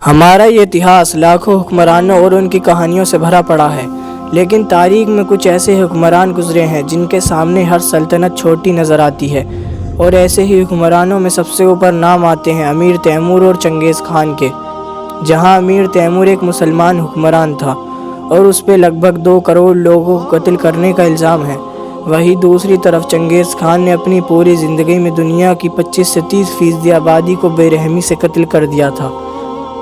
ہمارا یہ اتہاس لاکھوں حکمرانوں اور ان کی کہانیوں سے بھرا پڑا ہے، لیکن تاریخ میں کچھ ایسے حکمران گزرے ہیں جن کے سامنے ہر سلطنت چھوٹی نظر آتی ہے، اور ایسے ہی حکمرانوں میں سب سے اوپر نام آتے ہیں امیر تیمور اور چنگیز خان کے۔ جہاں امیر تیمور ایک مسلمان حکمران تھا اور اس پہ لگ بھگ 2 کروڑ لوگوں کو قتل کرنے کا الزام ہے، وہیں دوسری طرف چنگیز خان نے اپنی پوری زندگی میں دنیا کی 25 سے 30% آبادی کو بے رحمی سے قتل کر دیا تھا،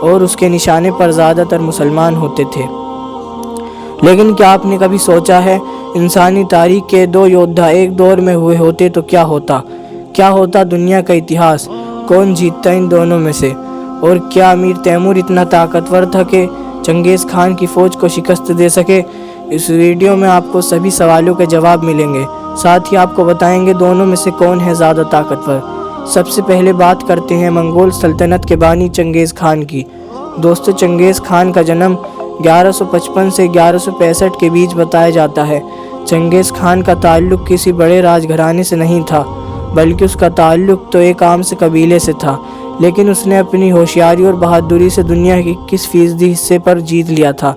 اور اس کے نشانے پر زیادہ تر مسلمان ہوتے تھے۔ لیکن کیا آپ نے کبھی سوچا ہے، انسانی تاریخ کے 2 یودھا ایک دور میں ہوئے ہوتے تو کیا ہوتا دنیا کا اتہاس؟ کون جیتتا ان دونوں میں سے؟ اور کیا امیر تیمور اتنا طاقتور تھا کہ چنگیز خان کی فوج کو شکست دے سکے؟ اس ویڈیو میں آپ کو سبھی سوالوں کے جواب ملیں گے، ساتھ ہی آپ کو بتائیں گے دونوں میں سے کون ہے زیادہ طاقتور۔ سب سے پہلے بات کرتے ہیں منگول سلطنت کے بانی چنگیز خان کی۔ دوستو، چنگیز خان کا جنم 1155 سے 1165 کے بیچ بتایا جاتا ہے۔ چنگیز خان کا تعلق کسی بڑے راج گھرانے سے نہیں تھا، بلکہ اس کا تعلق تو ایک عام سے قبیلے سے تھا، لیکن اس نے اپنی ہوشیاری اور بہادری سے دنیا کے 21% حصے پر جیت لیا تھا۔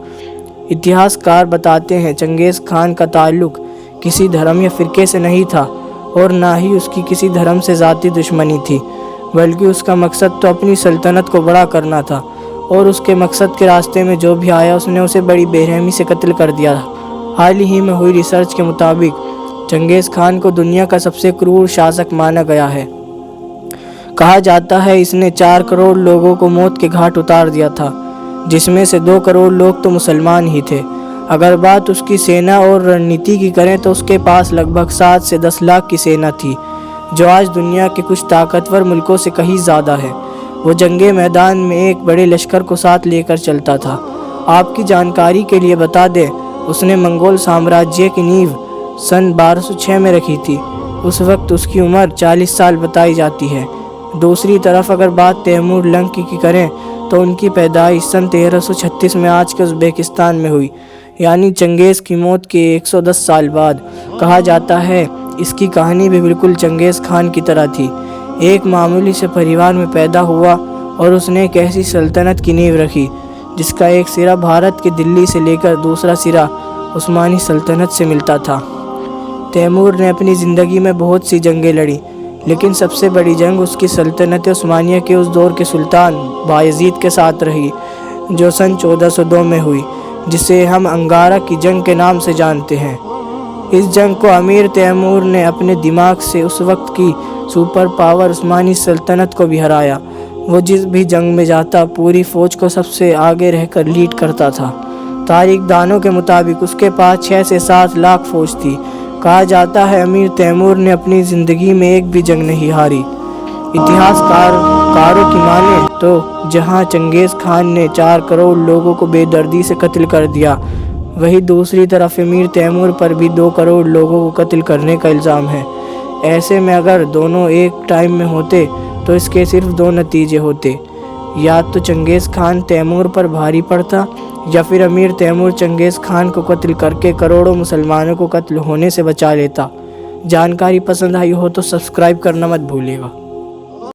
اتہاس کار بتاتے ہیں چنگیز خان کا تعلق کسی دھرم یا فرقے سے نہیں تھا، اور نہ ہی اس کی کسی دھرم سے ذاتی دشمنی تھی، بلکہ اس کا مقصد تو اپنی سلطنت کو بڑا کرنا تھا، اور اس کے مقصد کے راستے میں جو بھی آیا اس نے اسے بڑی بے رحمی سے قتل کر دیا۔ حال ہی میں ہوئی ریسرچ کے مطابق چنگیز خان کو دنیا کا سب سے کرور شاسک مانا گیا ہے۔ کہا جاتا ہے اس نے 4 کروڑ لوگوں کو موت کے گھاٹ اتار دیا تھا، جس میں سے 2 کروڑ لوگ تو مسلمان ہی تھے۔ اگر بات اس کی سینا اور رਣنیتی کی کریں تو اس کے پاس لگ بھگ 7 سے 10 لاکھ کی سینا تھی، جو آج دنیا کے کچھ طاقتور ملکوں سے کہیں زیادہ ہے۔ وہ جنگ میدان میں ایک بڑے لشکر کو ساتھ لے کر چلتا تھا۔ آپ کی جانکاری کے لیے بتا دیں، اس نے منگول سامراجیہ کی نیو سن 1206 میں رکھی تھی۔ اس وقت اس کی عمر 40 سال بتائی جاتی ہے۔ دوسری طرف اگر بات تیمور لنگ کی کریں تو ان کی پیدائش سن 1336 میں آج کے ازبکستان میں ہوئی، یعنی چنگیز کی موت کے 110 سال بعد۔ کہا جاتا ہے اس کی کہانی بھی بالکل چنگیز خان کی طرح تھی۔ ایک معمولی سے پریوار میں پیدا ہوا اور اس نے ایک ایسی سلطنت کی نیو رکھی جس کا ایک سرا بھارت کے دلی سے لے کر دوسرا سرا عثمانی سلطنت سے ملتا تھا۔ تیمور نے اپنی زندگی میں بہت سی جنگیں لڑیں، لیکن سب سے بڑی جنگ اس کی سلطنت عثمانیہ کے اس دور کے سلطان بایزید کے ساتھ رہی، جو سن 1402 میں ہوئی، جسے ہم انگارا کی جنگ کے نام سے جانتے ہیں۔ اس جنگ کو امیر تیمور نے اپنے دماغ سے اس وقت کی سپر پاور عثمانی سلطنت کو بھی ہرایا۔ وہ جس بھی جنگ میں جاتا پوری فوج کو سب سے آگے رہ کر لیڈ کرتا تھا۔ تاریخ دانوں کے مطابق اس کے پاس 6 سے 7 لاکھ فوج تھی۔ کہا جاتا ہے امیر تیمور نے اپنی زندگی میں ایک بھی جنگ نہیں ہاری۔ اتہاس کاروں کی مانیں تو جہاں چنگیز خان نے 4 کروڑ لوگوں کو بے دردی سے قتل کر دیا، وہیں دوسری طرف امیر تیمور پر بھی 2 کروڑ لوگوں کو قتل کرنے کا الزام ہے۔ ایسے میں اگر دونوں ایک ٹائم میں ہوتے تو اس کے صرف 2 نتیجے ہوتے، یا تو چنگیز خان تیمور پر بھاری پڑتا، یا پھر امیر تیمور چنگیز خان کو قتل کر کے کروڑوں مسلمانوں کو قتل ہونے سے بچا لیتا۔ جانکاری پسند آئی ہو تو سبسکرائب کرنا مت بھولیے گا۔